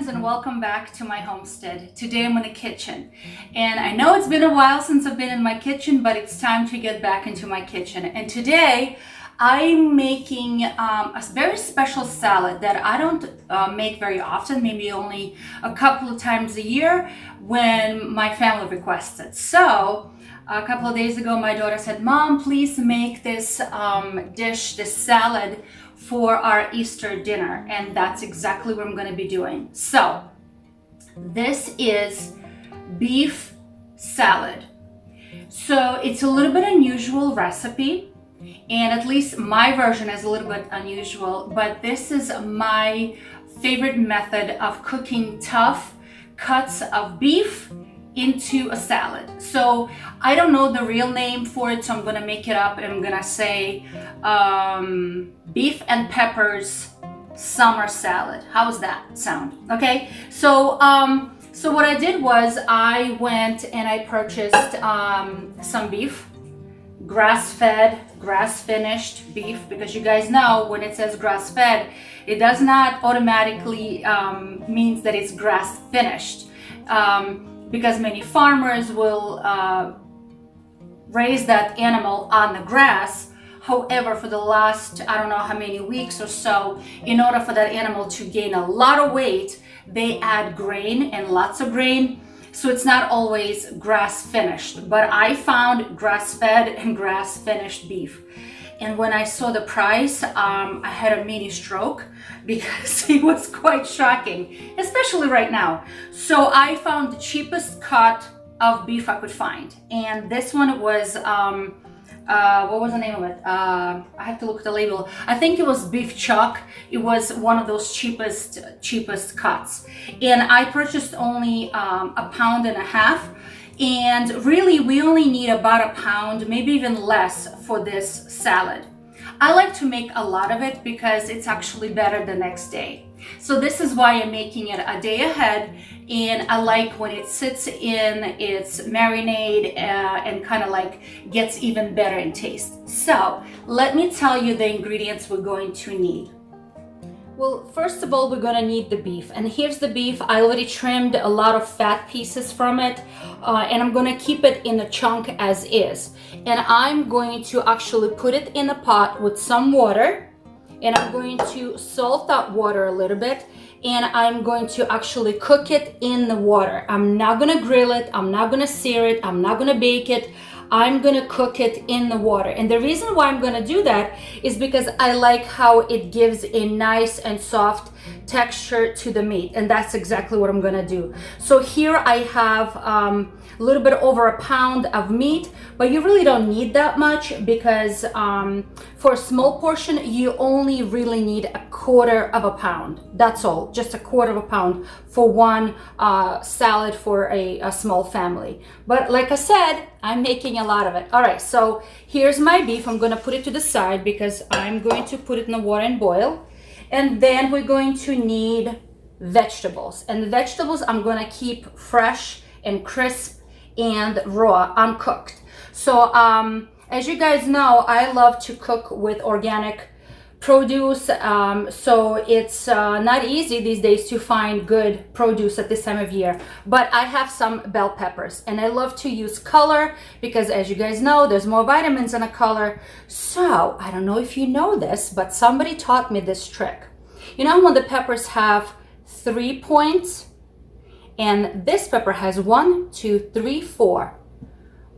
friends, and welcome back to my homestead. Today I'm in the kitchen, and I know it's been a while since I've been in my kitchen, but it's time to get back into my kitchen. And today I'm making a very special salad that I don't make very often, maybe only a couple of times a year when my family requests it. So a couple of days ago, my daughter said, "Mom, please make this this salad for our Easter dinner." And that's exactly what I'm going to be doing. So this is beef salad. So it's a little bit unusual recipe, and at least my version is a little bit unusual, but this is my favorite method of cooking tough cuts of beef into a salad. So I don't know the real name for it, so I'm gonna make it up, and I'm gonna say beef and peppers summer salad. How's that sound? Okay, so so what I did was I went and I purchased some beef, grass-fed, grass-finished beef, because you guys know when it says grass-fed, it does not automatically means that it's grass-finished. Because many farmers will raise that animal on the grass. However, for the last, I don't know how many weeks or so, in order for that animal to gain a lot of weight, they add grain, and lots of grain. So it's not always grass finished, but I found grass-fed and grass-finished beef. And when I saw the price, I had a mini stroke because it was quite shocking, especially right now. So I found the cheapest cut of beef I could find. And this one was, what was the name of it? I have to look at the label. I think it was beef chuck. It was one of those cheapest cuts. And I purchased only a pound and a half. And really, we only need about a pound, maybe even less, for this salad. I like to make a lot of it because it's actually better the next day. So this is why I'm making it a day ahead, and I like when it sits in its marinade and kind of like gets even better in taste. So let me tell you the ingredients we're going to need. Well, first of all, we're gonna need the beef, and here's the beef. I already trimmed a lot of fat pieces from it, and I'm gonna keep it in a chunk as is. And I'm going to actually put it in a pot with some water, and I'm going to salt that water a little bit, and I'm going to actually cook it in the water. I'm not gonna grill it, I'm not gonna sear it, I'm not gonna bake it. I'm gonna cook it in the water. And the reason why I'm gonna do that is because I like how it gives a nice and soft texture to the meat, and that's exactly what I'm gonna do. So here I have a little bit over a pound of meat, but you really don't need that much because for a small portion you only really need a quarter of a pound. That's all, just a quarter of a pound for one salad for a small family. But like I said, I'm making a lot of it. All right, so here's my beef. I'm gonna put it to the side because I'm going to put it in the water and boil. And then we're going to need vegetables, and the vegetables I'm gonna keep fresh and crisp and raw, uncooked. So as you guys know, I love to cook with organic produce, so it's not easy these days to find good produce at this time of year, but I have some bell peppers, and I love to use color because, as you guys know, there's more vitamins in a color. So I don't know if you know this, but somebody taught me this trick. You know when the peppers have 3 points, and this pepper has 1, 2, 3, 4.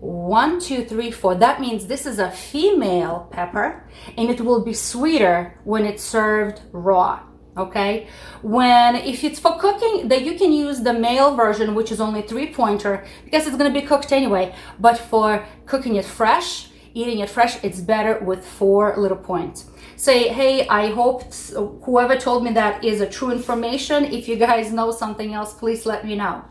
1, 2, 3, 4. That means this is a female pepper, and it will be sweeter when it's served raw. Okay, if it's for cooking, that you can use the male version, which is only 3-pointer, because it's going to be cooked anyway. But for cooking it fresh, eating it fresh, it's better with 4 little points. Say, hey, I hope whoever told me that is a true information. If you guys know something else, please let me know.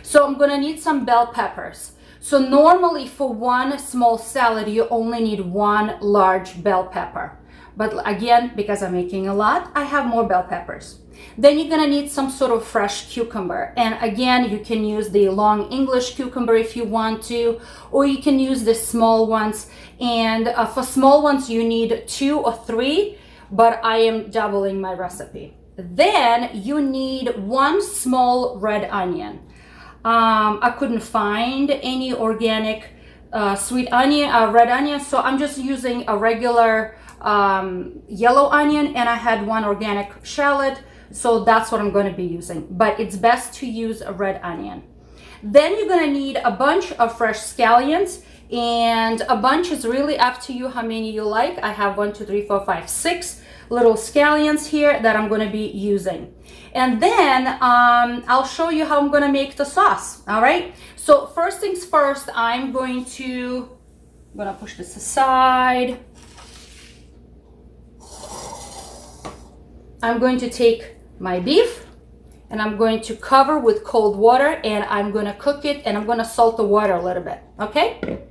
So I'm gonna need some bell peppers. So normally for one small salad, you only need 1 large bell pepper. But again, because I'm making a lot, I have more bell peppers. Then you're gonna need some sort of fresh cucumber. And again, you can use the long English cucumber if you want to, or you can use the small ones. And for small ones, you need 2 or 3, but I am doubling my recipe. Then you need 1 small red onion. I couldn't find any organic red onion, so I'm just using a regular yellow onion, and I had 1 organic shallot, so that's what I'm going to be using. But it's best to use a red onion. Then you're going to need a bunch of fresh scallions, and a bunch is really up to you how many you like. I have 1, 2, 3, 4, 5, 6 little scallions here that I'm going to be using. And then I'll show you how I'm going to make the sauce. All right, so first things first, I'm going to push this aside. I'm going to take my beef and I'm going to cover with cold water, and I'm going to cook it, and I'm going to salt the water a little bit. Okay,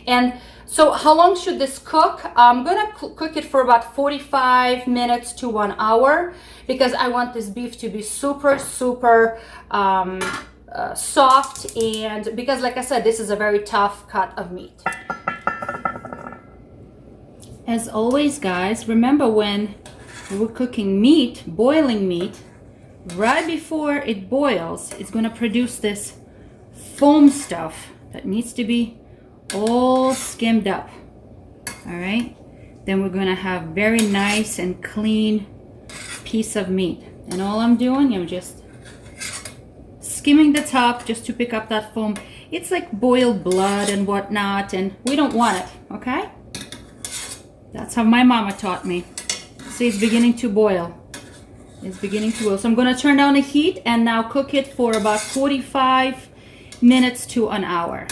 and so how long should this cook? I'm going to cook it for about 45 minutes to 1 hour, because I want this beef to be super soft, and because, like I said, this is a very tough cut of meat. As always, guys, remember when we're cooking meat, boiling meat, right before it boils, it's going to produce this foam stuff that needs to be all skimmed up. All right, then we're going to have very nice and clean piece of meat. And all I'm doing, I'm just skimming the top just to pick up that foam. It's like boiled blood and whatnot, and we don't want it. Okay, that's how my mama taught me. See, it's beginning to boil. It's beginning to boil. So I'm going to turn down the heat and now cook it for about 45 minutes to 1 hour.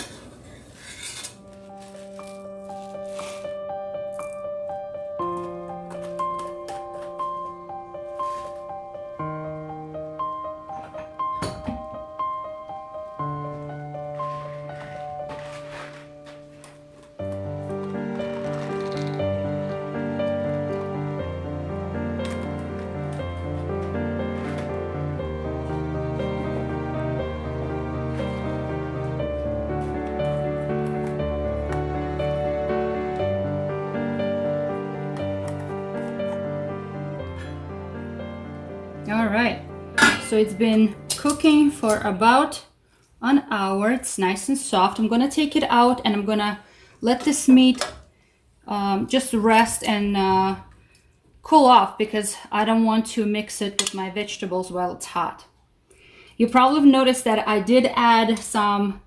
All right, so it's been cooking for about 1 hour. It's nice and soft. I'm gonna take it out and I'm gonna let this meat just rest and cool off, because I don't want to mix it with my vegetables while it's hot. You probably have noticed that I did add some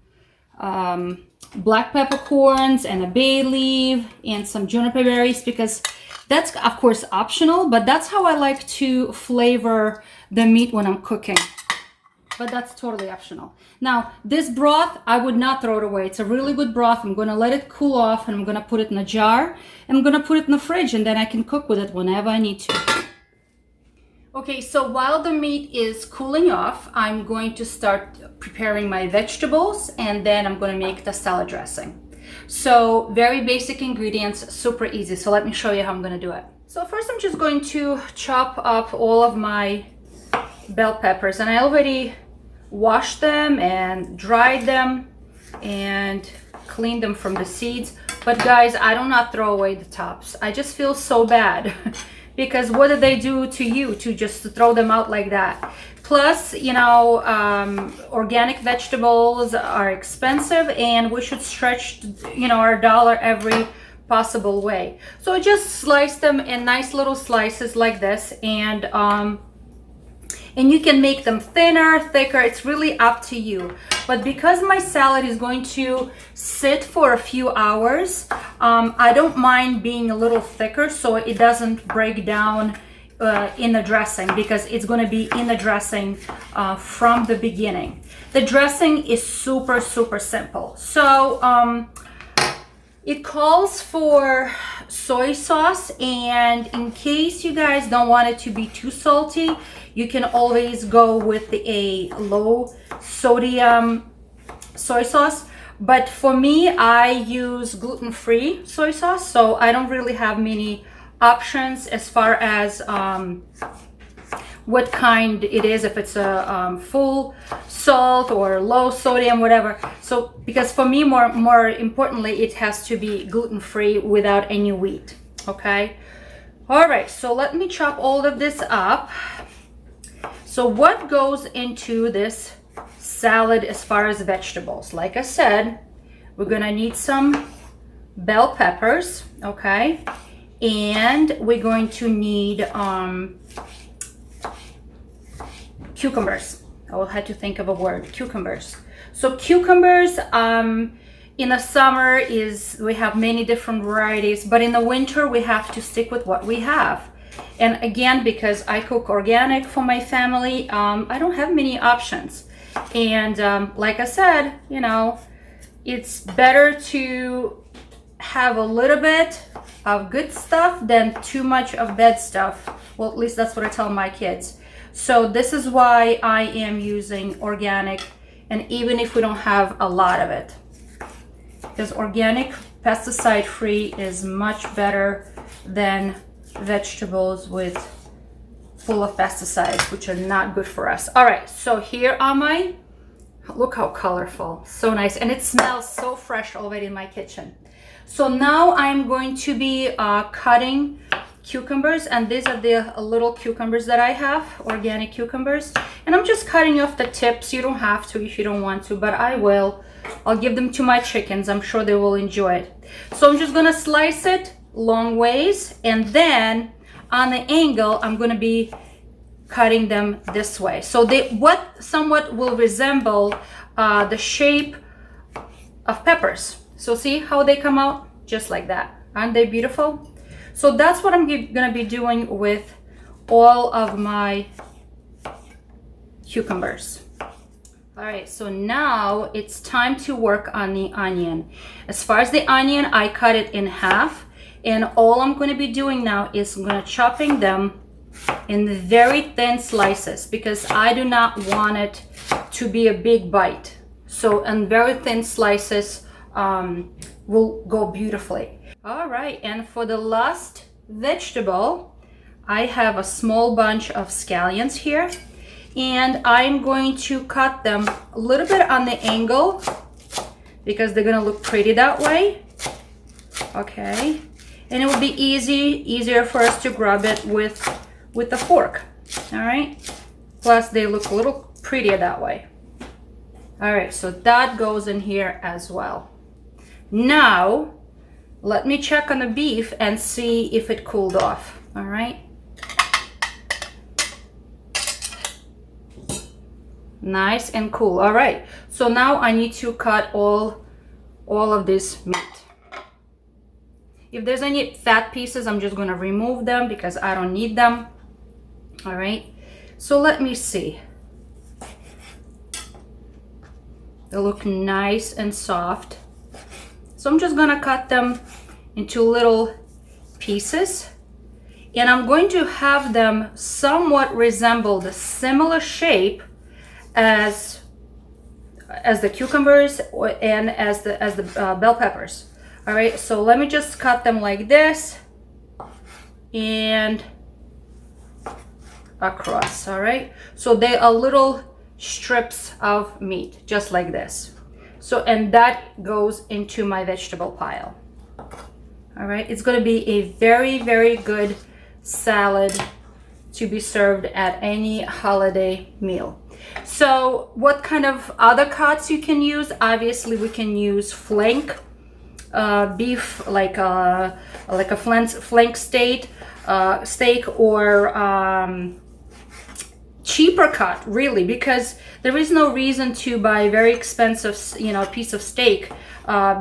black peppercorns and a bay leaf and some juniper berries, because that's of course optional, but that's how I like to flavor the meat when I'm cooking. But that's totally optional. Now, this broth, I would not throw it away. It's a really good broth. I'm gonna let it cool off, and I'm gonna put it in a jar, and I'm gonna put it in the fridge, and then I can cook with it whenever I need to. Okay, so while the meat is cooling off, I'm going to start preparing my vegetables, and then I'm gonna make the salad dressing. So very basic ingredients, super easy. So let me show you how I'm gonna do it. So first I'm just going to chop up all of my bell peppers, and I already washed them and dried them and cleaned them from the seeds. But guys, I do not throw away the tops. I just feel so bad because what did they do to you to just throw them out like that? Plus, you know, organic vegetables are expensive, and we should stretch, you know, our dollar every possible way. So just slice them in nice little slices like this, and you can make them thinner, thicker. It's really up to you. But because my salad is going to sit for a few hours, I don't mind being a little thicker so it doesn't break down in the dressing, because it's going to be in the dressing from the beginning. The dressing is super simple. So it calls for soy sauce, and in case you guys don't want it to be too salty, you can always go with a low sodium soy sauce. But for me, I use gluten-free soy sauce, so I don't really have many options as far as what kind it is, if it's a full salt or low sodium, whatever. So because for me, more importantly, it has to be gluten-free without any wheat. Okay, all right, so let me chop all of this up. So what goes into this salad as far as vegetables? Like I said, we're gonna need some bell peppers, okay? And we're going to need cucumbers. I will have to think of a word, cucumbers. So cucumbers, in the summer we have many different varieties, but in the winter we have to stick with what we have. And again, because I cook organic for my family, I don't have many options. And like I said, you know, it's better to have a little bit of good stuff than too much of bad stuff. Well, at least that's what I tell my kids. So this is why I am using organic, and even if we don't have a lot of it, because organic pesticide free is much better than vegetables with full of pesticides, which are not good for us. All right, so here are my, look how colorful, so nice, and it smells so fresh already in my kitchen. So now I'm going to be cutting cucumbers, and these are the little cucumbers that I have, organic cucumbers, and I'm just cutting off the tips. You don't have to if you don't want to, but I will. I'll give them to my chickens. I'm sure they will enjoy it. So I'm just gonna slice it long ways, and then on the angle I'm gonna be cutting them this way, so they somewhat will resemble the shape of peppers. So see how they come out just like that? Aren't they beautiful? So that's what I'm gonna be doing with all of my cucumbers. All right, so now it's time to work on the onion. As far as the onion, I cut it in half, and all I'm gonna be doing now is I'm gonna chopping them in very thin slices, because I do not want it to be a big bite. So in very thin slices will go beautifully. All right, and for the last vegetable, I have a small bunch of scallions here, and I'm going to cut them a little bit on the angle because they're gonna look pretty that way. Okay, and it will be easier for us to grab it with a fork. All right, plus they look a little prettier that way. All right, so that goes in here as well. Now let me check on the beef and see if it cooled off. All right, nice and cool. All right, so now I need to cut all of this meat. If there's any fat pieces, I'm just gonna remove them because I don't need them. All right, so let me see. They look nice and soft. So I'm just gonna cut them into little pieces, and I'm going to have them somewhat resemble the similar shape as the cucumbers and as the bell peppers. All right, so let me just cut them like this and across. All right, so they are little strips of meat, just like this. So, and that goes into my vegetable pile. All right, it's going to be a very, very good salad to be served at any holiday meal. So what kind of other cuts you can use? Obviously we can use flank beef, like a flank steak, or cheaper cut, really, because there is no reason to buy very expensive, piece of steak,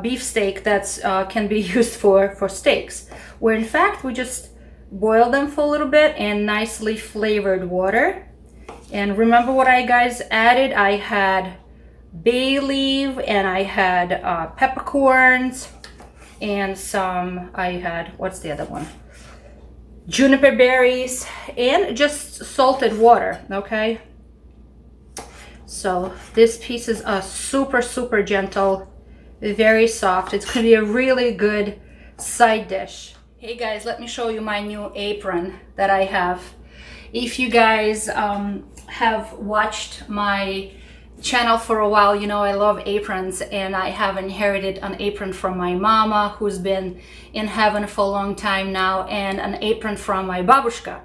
beef steak that's can be used for steaks, where in fact we just boil them for a little bit in nicely flavored water. And remember what I guys added? I had bay leaf, and I had peppercorns, and I had, what's the other one? Juniper berries, and just salted water. Okay, so these pieces are super, super gentle, very soft. It's gonna be a really good side dish. Hey guys, let me show you my new apron that I have. If you guys have watched my channel for a while, you know I love aprons, and I have inherited an apron from my mama, who's been in heaven for a long time now, and an apron from my babushka.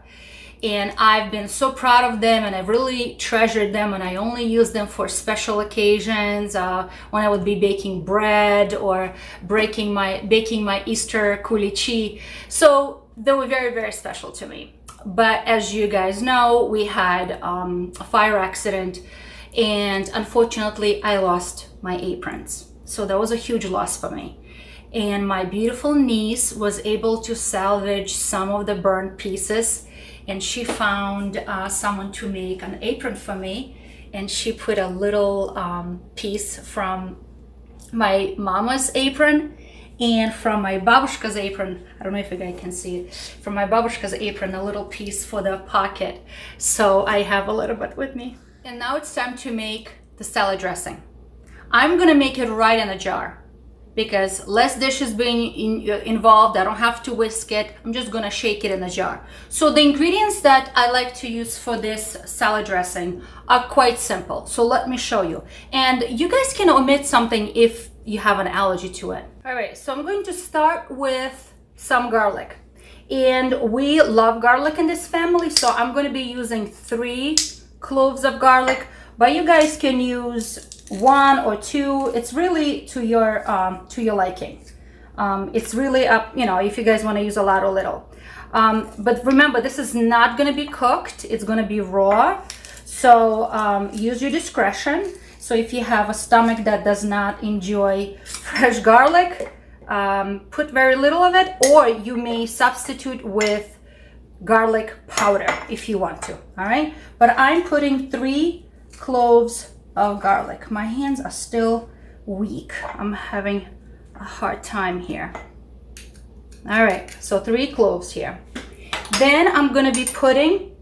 and I've been so proud of them, and I've really treasured them, and I only use them for special occasions, when I would be baking bread or baking my Easter kulichi. So they were very, very special to me. But as you guys know, we had a fire accident, and unfortunately I lost my aprons. So that was a huge loss for me. And my beautiful niece was able to salvage some of the burned pieces, and she found someone to make an apron for me, and she put a little piece from my mama's apron and from my babushka's apron. I don't know if you guys can see it. From my babushka's apron, a little piece for the pocket. So I have a little bit with me. And now it's time to make the salad dressing. I'm gonna make it right in a jar, because less dishes being involved. I don't have to whisk it. I'm just gonna shake it in a jar. So the ingredients that I like to use for this salad dressing are quite simple. So let me show you. And you guys can omit something if you have an allergy to it. All right, so I'm going to start with some garlic. And we love garlic in this family, so I'm gonna be using 3 cloves of garlic, but you guys can use 1 or 2. It's really to your liking. It's really up, if you guys want to use a lot or little. But remember, this is not going to be cooked. It's going to be raw. So use your discretion. So if you have a stomach that does not enjoy fresh garlic, put very little of it, or you may substitute with garlic powder if you want to. All right, but I'm putting 3 cloves of garlic. My hands are still weak. I'm having a hard time here. All right, so 3 cloves here. Then I'm gonna be putting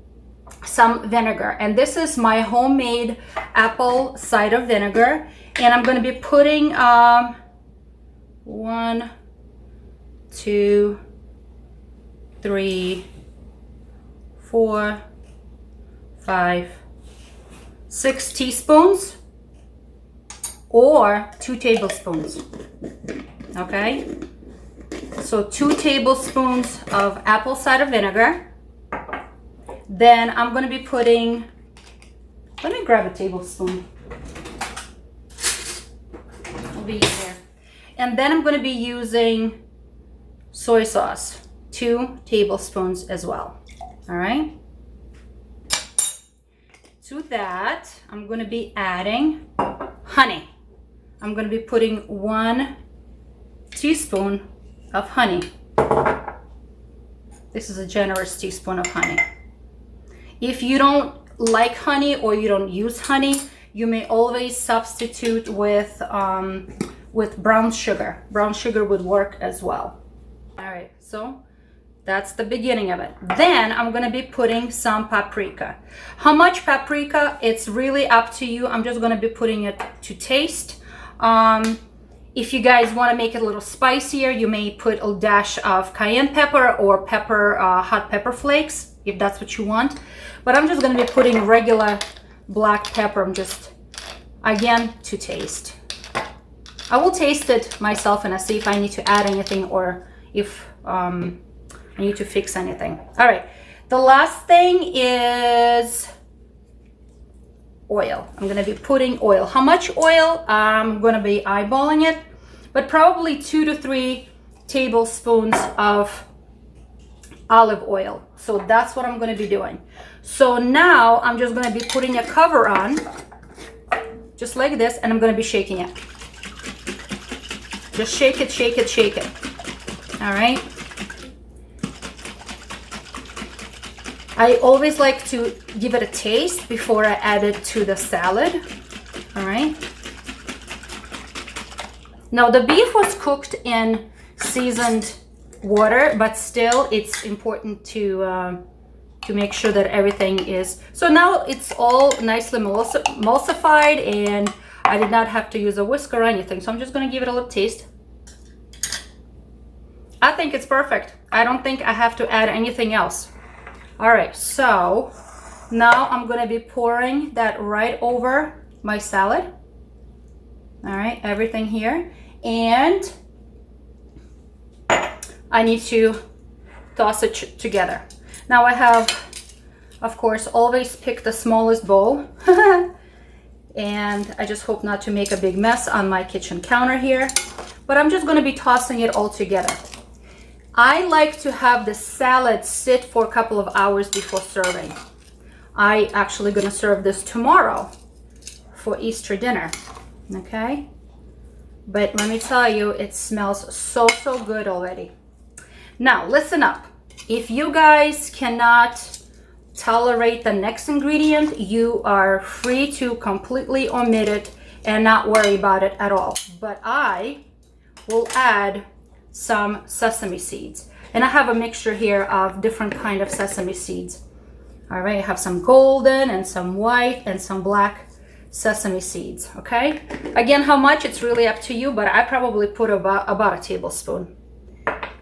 some vinegar, and this is my homemade apple cider vinegar, and I'm gonna be putting 1, 2, 3, 4, 5, 6 teaspoons or 2 tablespoons. Okay, so 2 tablespoons of apple cider vinegar. Then I'm going to be putting, let me grab a tablespoon. It'll be easier. And then I'm going to be using soy sauce, 2 tablespoons as well. All right. To that, I'm going to be adding honey. I'm going to be putting 1 teaspoon of honey. This is a generous teaspoon of honey. If you don't like honey or you don't use honey, you may always substitute with brown sugar. Brown sugar would work as well. All right, so that's the beginning of it. Then I'm gonna be putting some paprika. How much paprika? It's really up to you. I'm just gonna be putting it to taste. If you guys want to make it a little spicier, you may put a dash of cayenne pepper or hot pepper flakes, if that's what you want. But I'm just going to be putting regular black pepper. I'm just, again, to taste. I will taste it myself and I see if I need to add anything or if I need to fix anything. All right. The last thing is oil. I'm going to be putting oil. How much oil? I'm going to be eyeballing it, but probably 2 to 3 tablespoons of olive oil. So that's what I'm going to be doing. So now I'm just going to be putting a cover on, just like this, and I'm going to be shaking it. Just shake it, shake it, shake it. All right. I always like to give it a taste before I add it to the salad. All right. Now the beef was cooked in seasoned water, but still it's important to make sure that everything is. So now it's all nicely emulsified, and I did not have to use a whisk or anything. So I'm just going to give it a little taste. I think it's perfect. I don't think I have to add anything else. All right, so now I'm going to be pouring that right over my salad. All right, everything here. And I need to toss it together. Now I have Of course, always pick the smallest bowl. And I just hope not to make a big mess on my kitchen counter here. But I'm just gonna be tossing it all together. I like to have the salad sit for a couple of hours before serving. I actually gonna serve this tomorrow for Easter dinner, okay? But let me tell you, it smells so good already. Now, listen up. If you guys cannot tolerate the next ingredient, you are free to completely omit it and not worry about it at all. But I will add some sesame seeds. And I have a mixture here of different kind of sesame seeds. All right, I have some golden and some white and some black sesame seeds, okay? Again, how much, it's really up to you, but I probably put about a tablespoon.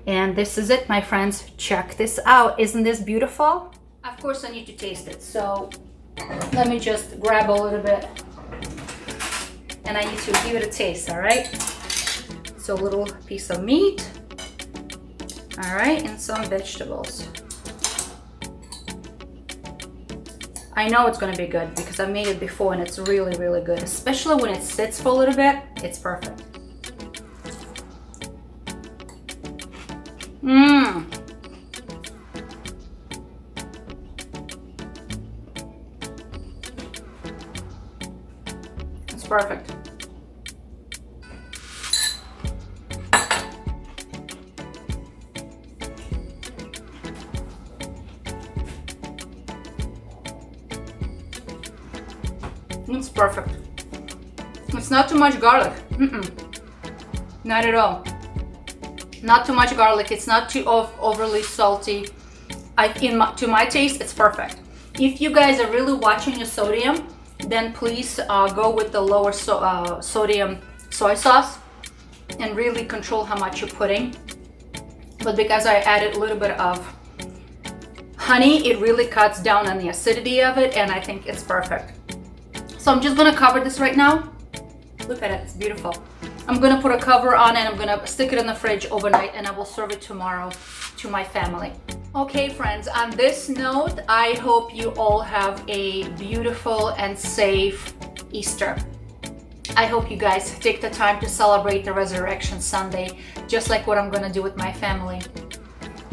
And this is it, my friends. Check this out. Isn't this beautiful? Of course, I need to taste it. So let me just grab a little bit and I need to give it a taste, all right? So a little piece of meat, all right, and some vegetables. I know it's gonna be good because I made it before and it's really good, especially when it sits for a little bit. It's perfect. It's perfect. It's perfect. It's not too much garlic. Not at all. Not too much garlic. It's not too overly salty. To my taste, it's perfect. If you guys are really watching your sodium, then please go with the lower sodium soy sauce and really control how much you're putting. But because I added a little bit of honey, it really cuts down on the acidity of it, and I think it's perfect. So I'm just gonna cover this right now. Look at it, it's beautiful. I'm gonna put a cover on and I'm gonna stick it in the fridge overnight, and I will serve it tomorrow to my family. Okay friends, on this note, I hope you all have a beautiful and safe Easter. I hope you guys take the time to celebrate the Resurrection Sunday, just like what I'm gonna do with my family.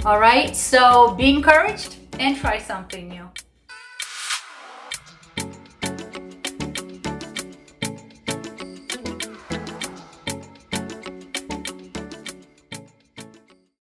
All right, so be encouraged and try something new.